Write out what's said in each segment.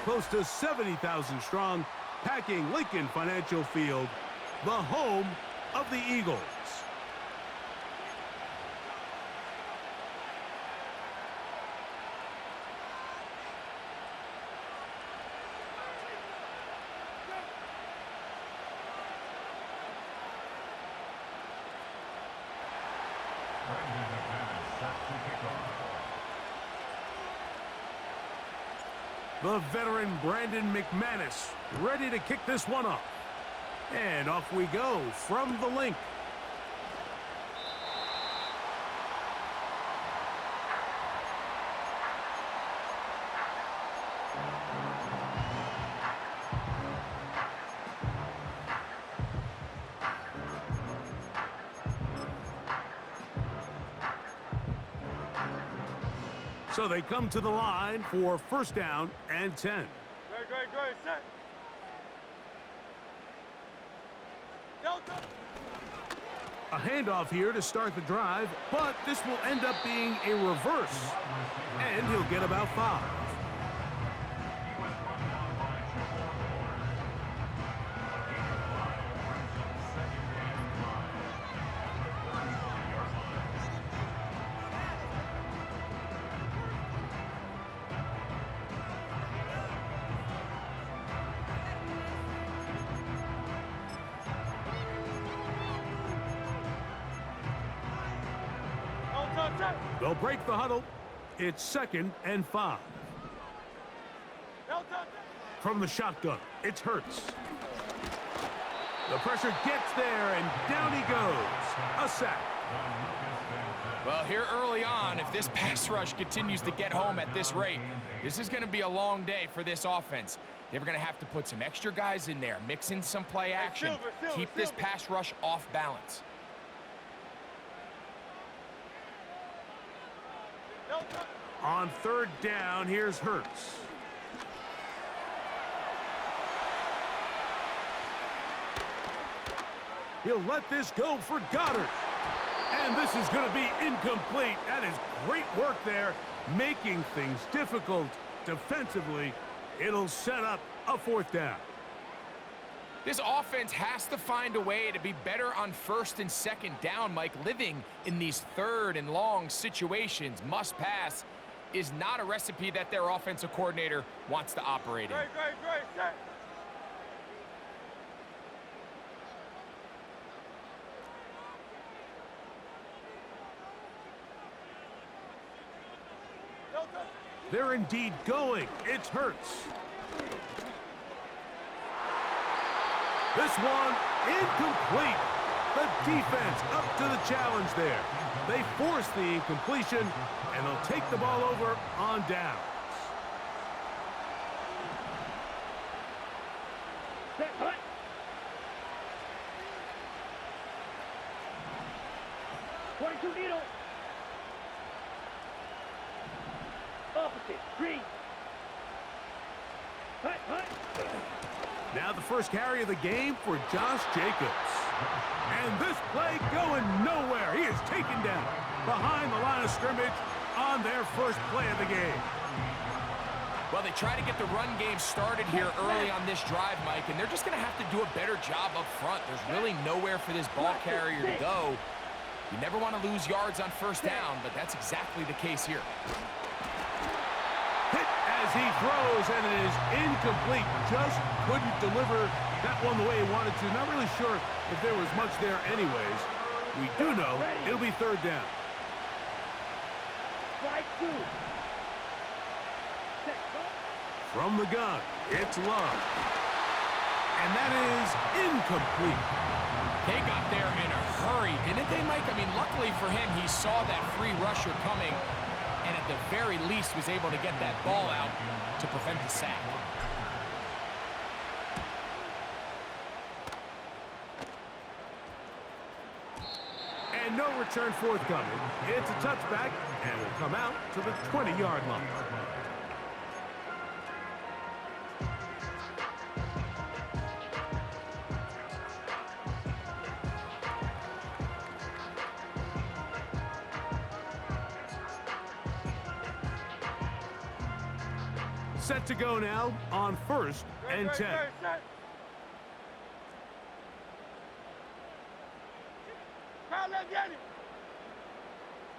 close to 70,000 strong, packing Lincoln Financial Field, the home of the Eagles. The veteran Brandon McManus ready to kick this one off. And off we go from the link. So they come to the line for first down and 10. Great, set. Delta. A handoff here to start the drive, but this will end up being a reverse. And he'll get about 5. They'll break the huddle. It's 2nd and 5. From the shotgun, it's Hurts. The pressure gets there, and down he goes. A sack. Well, here early on, if this pass rush continues to get home at this rate, this is going to be a long day for this offense. They're going to have to put some extra guys in there, mix in some play action, keep this pass rush off balance. On 3rd down, here's Hurts. He'll let this go for Goddard. And this is going to be incomplete. That is great work there, making things difficult defensively. It'll set up a 4th down. This offense has to find a way to be better on 1st and 2nd down, Mike. Living in these 3rd and long situations, must pass, is not a recipe that their offensive coordinator wants to operate in. Great, set. They're indeed going. It's Hurts. This one incomplete. The defense up to the challenge there. They force the incompletion, and they'll take the ball over on downs. Now the first carry of the game for Josh Jacobs. And this play going nowhere. He is taken down behind the line of scrimmage on their first play of the game. Well, they try to get the run game started here early on this drive, Mike, and they're just going to have to do a better job up front. There's really nowhere for this ball carrier to go. You never want to lose yards on 1st down, but that's exactly the case here. Hit as he throws, and it is incomplete. Just couldn't deliver that one the way he wanted to. Not really sure if there was much there anyways. We do know it'll be 3rd down. From the gun, it's Love. And that is incomplete. They got there in a hurry, didn't they, Mike? I mean, luckily for him, he saw that free rusher coming, and at the very least was able to get that ball out to prevent the sack. And no return forthcoming. It's a touchback, and will come out to the 20-yard line. Set to go now on 1st and 10. Set. Crowd left, get it.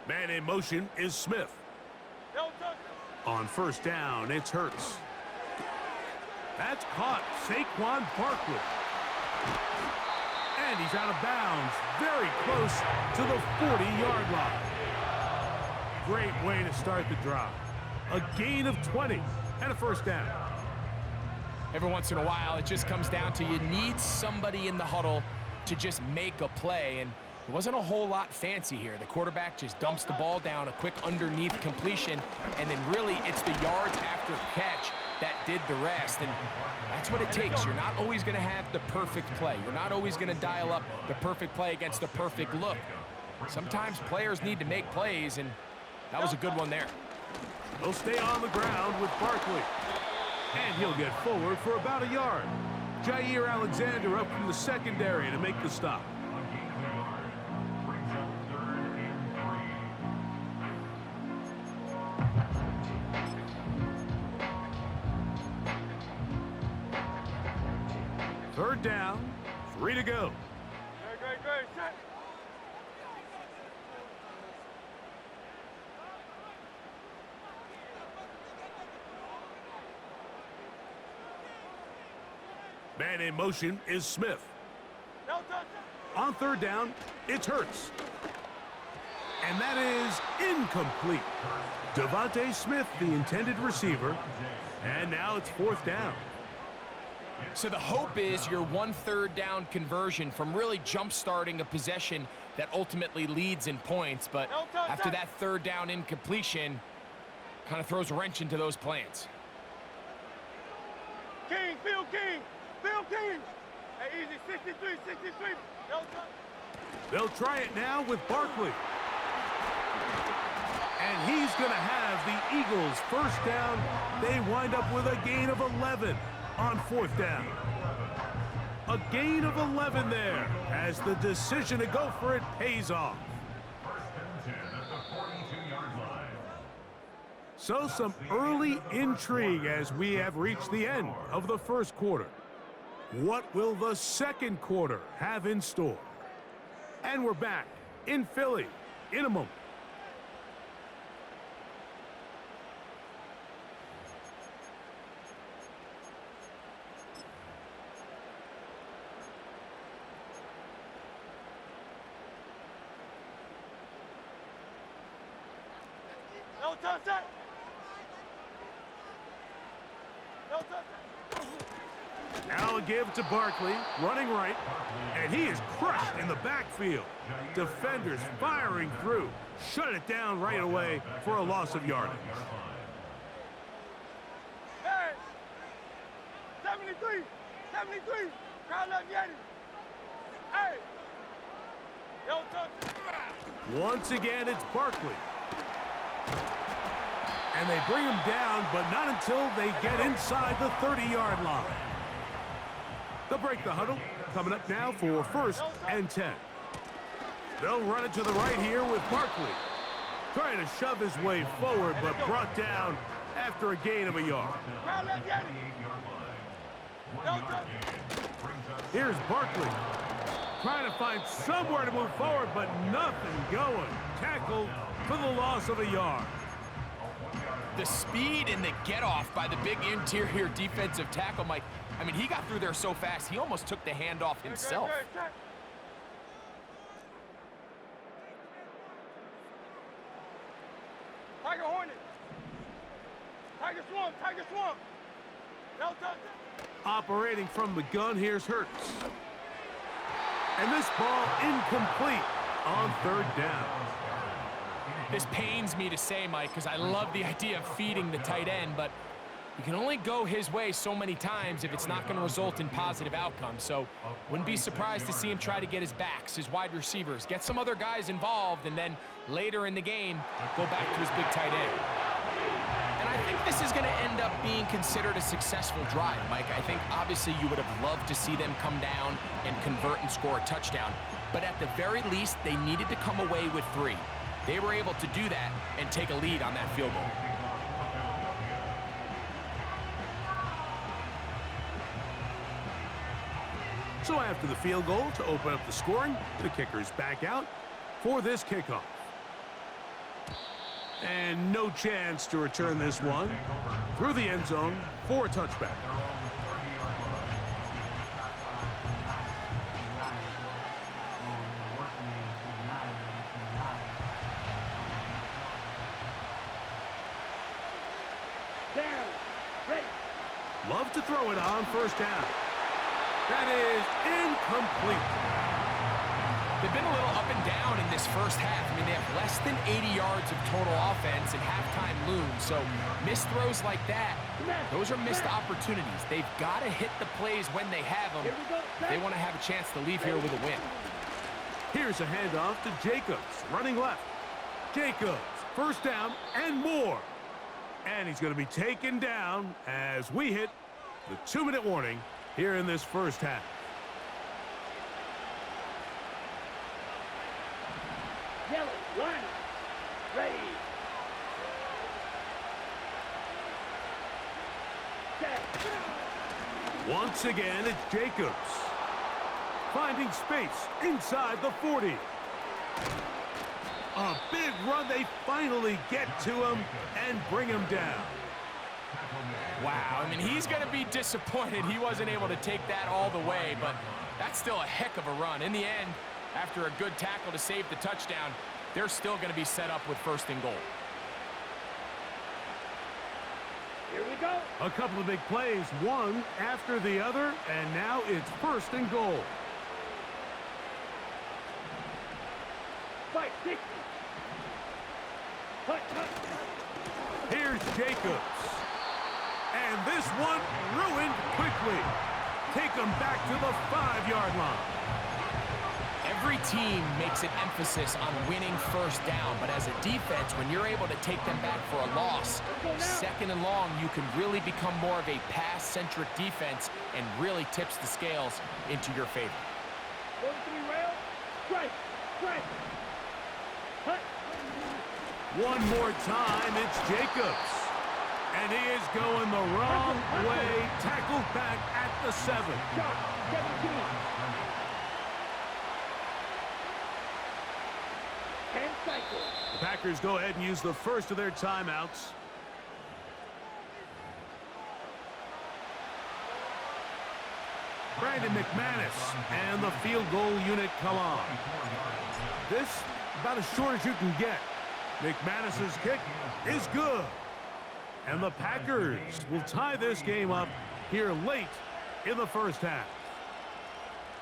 Man in motion is Smith. No touch. On 1st down, it's Hurts. That's caught. Saquon Barkley. And he's out of bounds. Very close to the 40-yard line. Great way to start the drive. A gain of 20 and a 1st down. Every once in a while, it just comes down to you need somebody in the huddle to just make a play, and it wasn't a whole lot fancy here. The quarterback just dumps the ball down, a quick underneath completion, and then really it's the yards after catch that did the rest, and that's what it takes. You're not always going to have the perfect play. You're not always going to dial up the perfect play against the perfect look. Sometimes players need to make plays, and that was a good one there. He'll stay on the ground with Barkley. And he'll get forward for about a yard. Jair Alexander up from the secondary to make the stop. Third down, 3 to go. Great. Set. Man in motion is Smith. No touch. On 3rd down, it's Hurts. And that is incomplete. Devontae Smith, the intended receiver. And now it's 4th down. So the hope is your 1/3 down conversion from really jump-starting a possession that ultimately leads in points. But after that 3rd down incompletion, kind of throws a wrench into those plans. King, Phil King. Hey, easy, 63. No touch. They'll try it now with Barkley. And he's going to have the Eagles 1st down. They wind up with a gain of 11 on 4th down. A gain of 11 there as the decision to go for it pays off. So some early intrigue as we have reached the end of the 1st quarter. What will the 2nd quarter have in store? And we're back in Philly in a moment. No touch. Now a give to Barkley, running right, and he is crushed in the backfield. Defenders firing through, shut it down right away for a loss of yardage. Hey, 73. Crowd left, get it. Hey, no touch. Once again, it's Barkley. And they bring him down, but not until they get inside the 30-yard line. They'll break the huddle. Coming up now for 1st and 10. They'll run it to the right here with Barkley. Trying to shove his way forward, but brought down after a gain of a yard. Here's Barkley. Trying to find somewhere to move forward, but nothing going. Tackled for the loss of a yard. The speed and the get-off by the big interior defensive tackle, Mike. I mean, he got through there so fast, he almost took the handoff himself. Tiger Hornet. Tiger Swamp. No touch. Operating from the gun, here's Hurts. And this ball incomplete on 3rd down. This pains me to say, Mike, because I love the idea of feeding the tight end, but you can only go his way so many times if it's not going to result in positive outcomes. So wouldn't be surprised to see him try to get his backs, his wide receivers, get some other guys involved, and then later in the game, go back to his big tight end. And I think this is going to end up being considered a successful drive, Mike. I think obviously you would have loved to see them come down and convert and score a touchdown. But at the very least, they needed to come away with 3. They were able to do that and take a lead on that field goal. So after the field goal to open up the scoring, the kicker's back out for this kickoff. And no chance to return this one through the end zone for a touchback. Love to throw it on first down. That is incomplete. They've been a little up and down in this first half. I mean, they have less than 80 yards of total offense and halftime looms. So missed throws like that, those are missed opportunities. They've got to hit the plays when they have them. They want to have a chance to leave here with a win. Here's a handoff to Jacobs, running left. Jacobs, first down and more. And he's going to be taken down as we hit the 2-minute warning here in this first half. Yellow, line, ready. Set. Once again, it's Jacobs. Finding space inside the 40. A big run. They finally get to him and bring him down. Wow, I mean, he's going to be disappointed he wasn't able to take that all the way, but that's still a heck of a run. In the end, after a good tackle to save the touchdown, they're still going to be set up with first and goal. Here we go. A couple of big plays, one after the other, and now it's first and goal. 560. Hut. Here's Jacobs. And this one ruined quickly. Take them back to the 5-yard line. Every team makes an emphasis on winning first down, but as a defense, when you're able to take them back for a loss, second and long, you can really become more of a pass-centric defense and really tips the scales into your favor. 1-3 rail. Strike. Hut. One more time, it's Jacobs. And he is going the wrong way. Tackled back at the 7. Shot. 17. 10 cycles. The Packers go ahead and use the first of their timeouts. Brandon McManus and the field goal unit come on. This about as short as you can get. McManus's kick is good. And the Packers will tie this game up here late in the first half.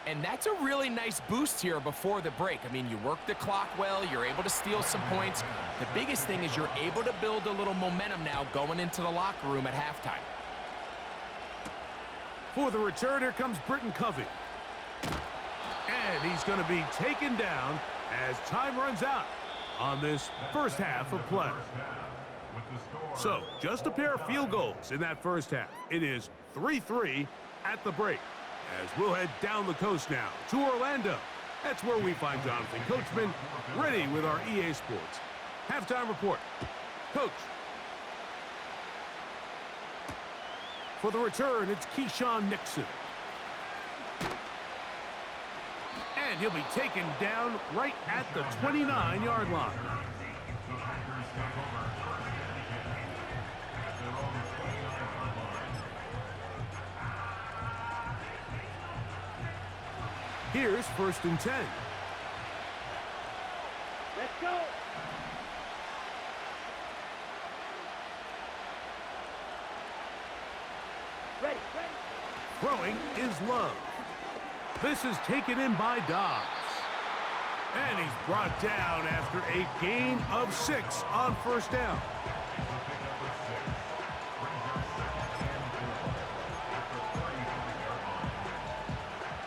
And that's a really nice boost here before the break. I mean, you work the clock well, you're able to steal some points. The biggest thing is you're able to build a little momentum now going into the locker room at halftime. For the return, here comes Britton Covey. And he's going to be taken down as time runs out on this first half of play. So, just a pair of field goals in that first half. It is 3-3 at the break. As we'll head down the coast now to Orlando. That's where we find Jonathan Coachman ready with our EA Sports halftime report. Coach. For the return, it's Keyshawn Nixon. And he'll be taken down right at the 29-yard line. Here's first and 10. Let's go. Ready. Throwing is Love. This is taken in by Dobbs. And he's brought down after a gain of 6 on first down.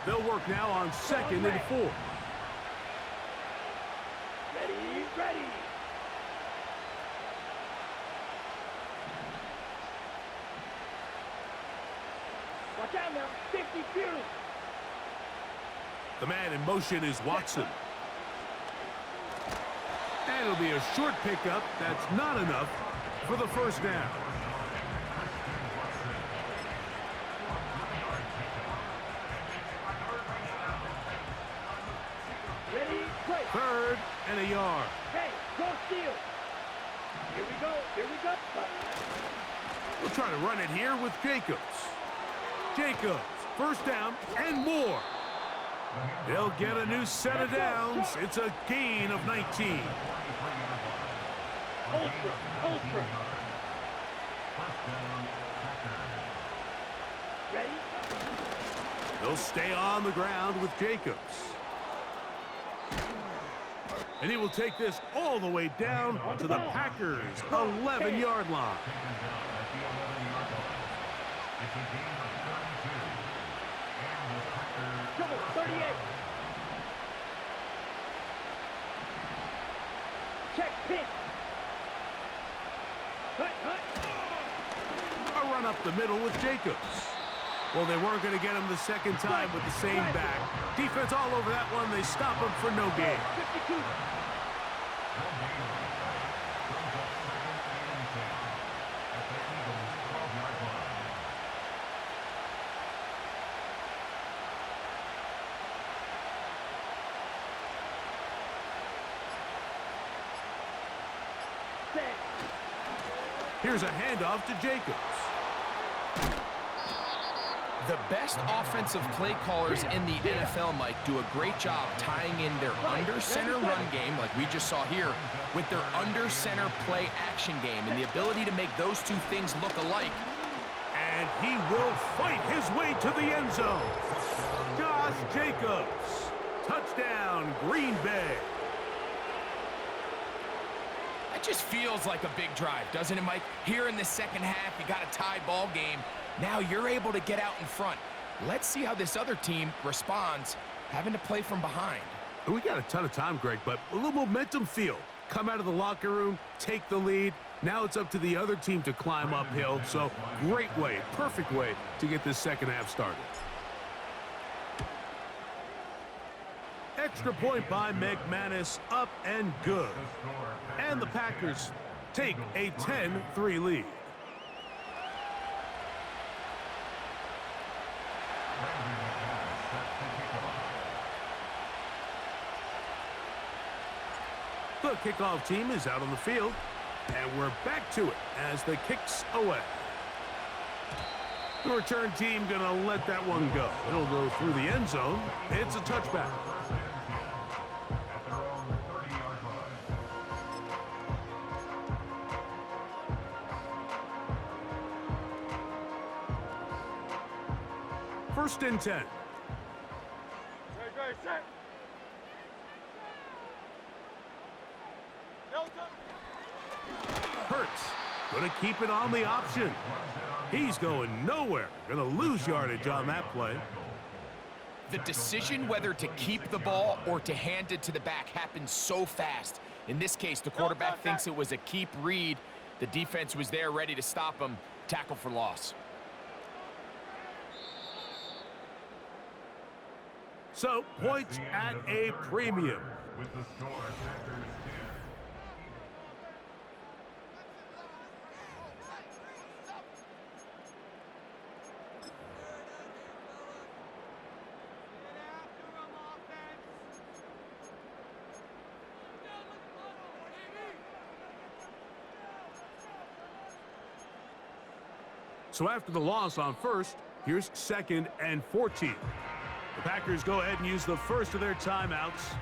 They'll work now on second and 4. Ready. Watch out now. 50 feet. The man in motion is Watson. And it'll be a short pickup. That's not enough for the first down. and a yard. Hey, go steal. Here we go. Here we go. We'll try to run it here with Jacobs. Jacobs, first down and more. They'll get a new set of downs. It's a gain of 19. Ultra. Ready? They'll stay on the ground with Jacobs. And he will take this all the way down to the Packers' 11-yard line. Come on, 38. Check pitch. A run up the middle with Jacobs. Well, they weren't going to get him the second time with the same back. Defense all over that one. They stop him for no gain. 52. Here's a handoff to Jacobs. The best offensive play callers in the NFL, Mike, do a great job tying in their under-center run game, like we just saw here, with their under-center play action game, and the ability to make those two things look alike. And he will fight his way to the end zone. Josh Jacobs. Touchdown, Green Bay. That just feels like a big drive, doesn't it, Mike? Here in the second half, you got a tie ball game. Now you're able to get out in front. Let's see how this other team responds, having to play from behind. We got a ton of time, Greg, but a little momentum feel. Come out of the locker room, take the lead. Now it's up to the other team to climb uphill. So great way, perfect way to get this second half started. Extra point by McManus, up and good. And the Packers take a 10-3 lead. The kickoff team is out on the field, and we're back to it as the kick's away. The return team gonna let that one go. It'll go through the end zone. It's a touchback. First and 10. Ready, set. Hurts gonna keep it on the option. He's going nowhere. Gonna lose yardage on that play. The decision whether to keep the ball or to hand it to the back happens so fast. In this case, the quarterback thinks it was a keep read. The defense was there ready to stop him. Tackle for loss. So, points at a premium. With the score, Packers 10. So after the loss on first, here's second and 14. The Packers go ahead and use the first of their timeouts.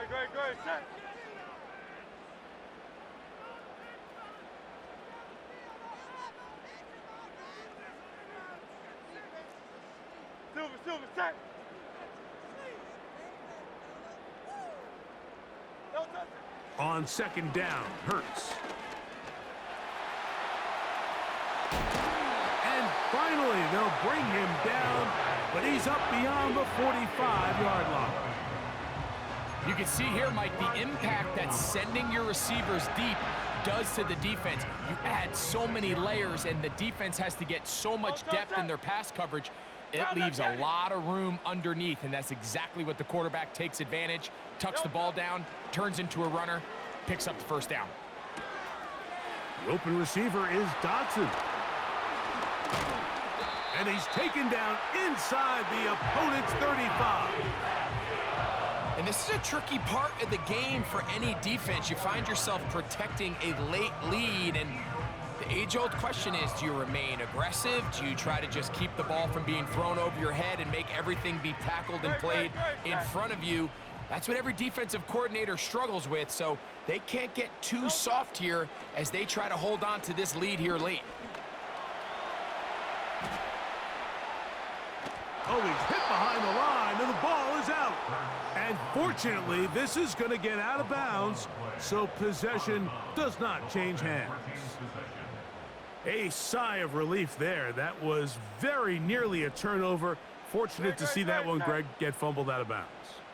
Great, set. Silver, set. No touch it. On second down, Hurts. And finally, they'll bring him down, but he's up beyond the 45-yard line. You can see here, Mike, the impact that sending your receivers deep does to the defense. You add so many layers, and the defense has to get so much depth in their pass coverage. It leaves a lot of room underneath, and that's exactly what the quarterback takes advantage, tucks the ball down, turns into a runner, picks up the first down. The open receiver is Dotson. And he's taken down inside the opponent's 35. And this is a tricky part of the game for any defense. You find yourself protecting a late lead, and the age-old question is, do you remain aggressive? Do you try to just keep the ball from being thrown over your head and make everything be tackled and played in front of you? That's what every defensive coordinator struggles with, so they can't get too soft here as they try to hold on to this lead here late. Oh, he's hit behind the line, and the ball is out. And fortunately, this is going to get out of bounds, so possession does not change hands. A sigh of relief there. That was very nearly a turnover. Fortunate to see that one, Greg, get fumbled out of bounds.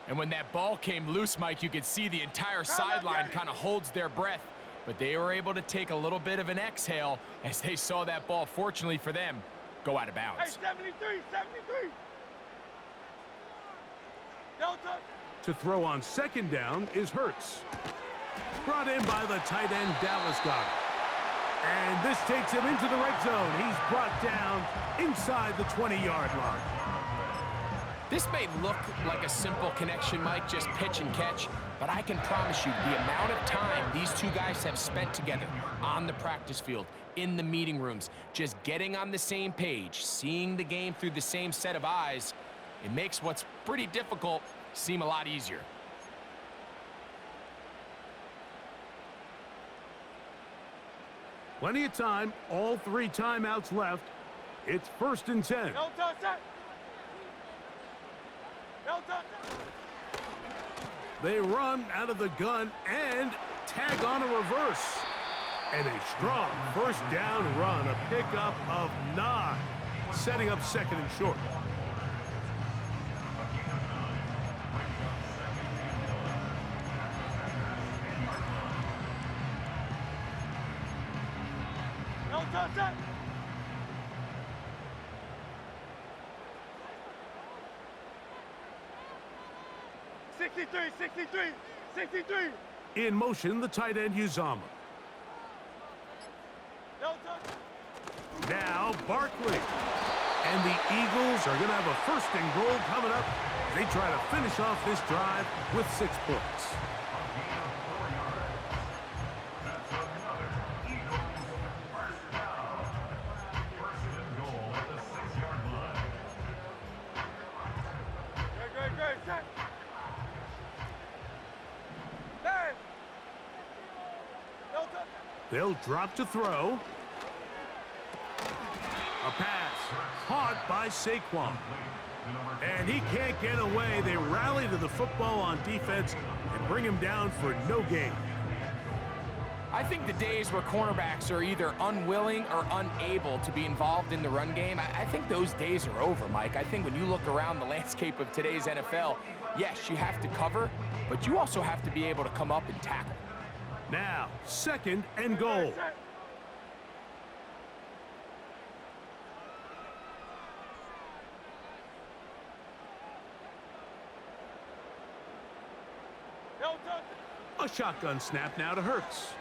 And when that ball came loose, Mike, you could see the entire sideline kind of holds their breath. But they were able to take a little bit of an exhale as they saw that ball, fortunately for them, go out of bounds. Hey, 73, 73. Delta. To throw on second down is Hurts. Brought in by the tight end, Dallas Goedert. And this takes him into the red zone. He's brought down inside the 20-yard line. This may look like a simple connection, Mike, just pitch and catch, but I can promise you the amount of time these two guys have spent together on the practice field, in the meeting rooms, just getting on the same page, seeing the game through the same set of eyes, it makes what's pretty difficult seem a lot easier. Plenty of time, all 3 timeouts left. It's 1st and 10. No touch that. No touch that. They run out of the gun and tag on a reverse. And a strong first down run, a pickup of 9, setting up 2nd and short. No touch that. $63. In motion, the tight end, Uzama. No touch. Now, Barkley. And the Eagles are going to have a 1st and goal coming up. They try to finish off this drive with 6 points. Great, set. Man. No touch. They'll drop to throw. A pass caught by Saquon. And he can't get away. They rally to the football on defense and bring him down for no gain. I think the days where cornerbacks are either unwilling or unable to be involved in the run game, I think those days are over, Mike. I think when you look around the landscape of today's NFL, yes, you have to cover, but you also have to be able to come up and tackle. Now, 2nd and goal. No touch. A shotgun snap now to Hurts.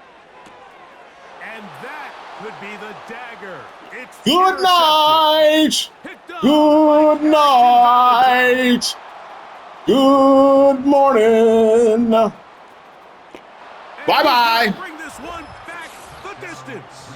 And that could be the dagger. It's Good night. Good night. Good morning. Bye-bye. Bring this one back the distance.